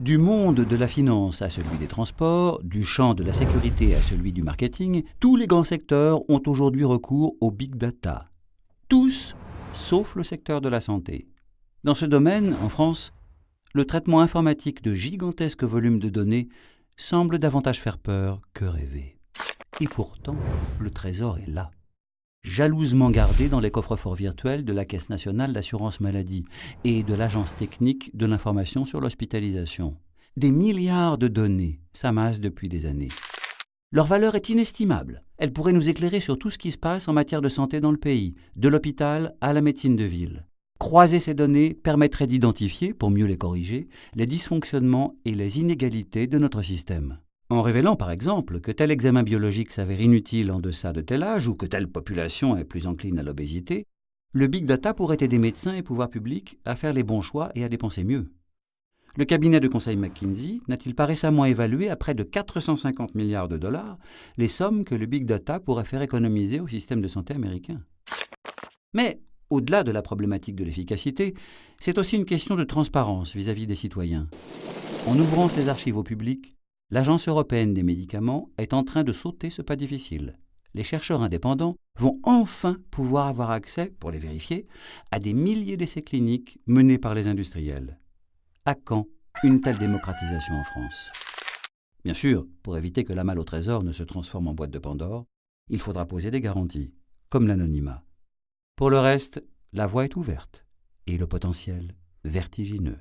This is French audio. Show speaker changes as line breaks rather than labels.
Du monde de la finance à celui des transports, du champ de la sécurité à celui du marketing, tous les grands secteurs ont aujourd'hui recours au big data. Tous, sauf le secteur de la santé. Dans ce domaine, en France, le traitement informatique de gigantesques volumes de données semble davantage faire peur que rêver. Et pourtant, le trésor est là, jalousement gardé dans les coffres-forts virtuels de la Caisse nationale d'assurance maladie et de l'Agence technique de l'information sur l'hospitalisation. Des milliards de données s'amassent depuis des années. Leur valeur est inestimable. Elle pourrait nous éclairer sur tout ce qui se passe en matière de santé dans le pays, de l'hôpital à la médecine de ville. Croiser ces données permettrait d'identifier, pour mieux les corriger, les dysfonctionnements et les inégalités de notre système. En révélant par exemple que tel examen biologique s'avère inutile en deçà de tel âge ou que telle population est plus encline à l'obésité, le big data pourrait aider médecins et pouvoirs publics à faire les bons choix et à dépenser mieux. Le cabinet de conseil McKinsey n'a-t-il pas récemment évalué à près de 450 milliards de dollars les sommes que le big data pourrait faire économiser au système de santé américain? Mais au-delà de la problématique de l'efficacité, c'est aussi une question de transparence vis-à-vis des citoyens. En ouvrant ses archives au public, l'Agence européenne des médicaments est en train de sauter ce pas difficile. Les chercheurs indépendants vont enfin pouvoir avoir accès, pour les vérifier, à des milliers d'essais cliniques menés par les industriels. À quand une telle démocratisation en France? Bien sûr, pour éviter que la malle au trésor ne se transforme en boîte de Pandore, il faudra poser des garanties, comme l'anonymat. Pour le reste, la voie est ouverte et le potentiel vertigineux.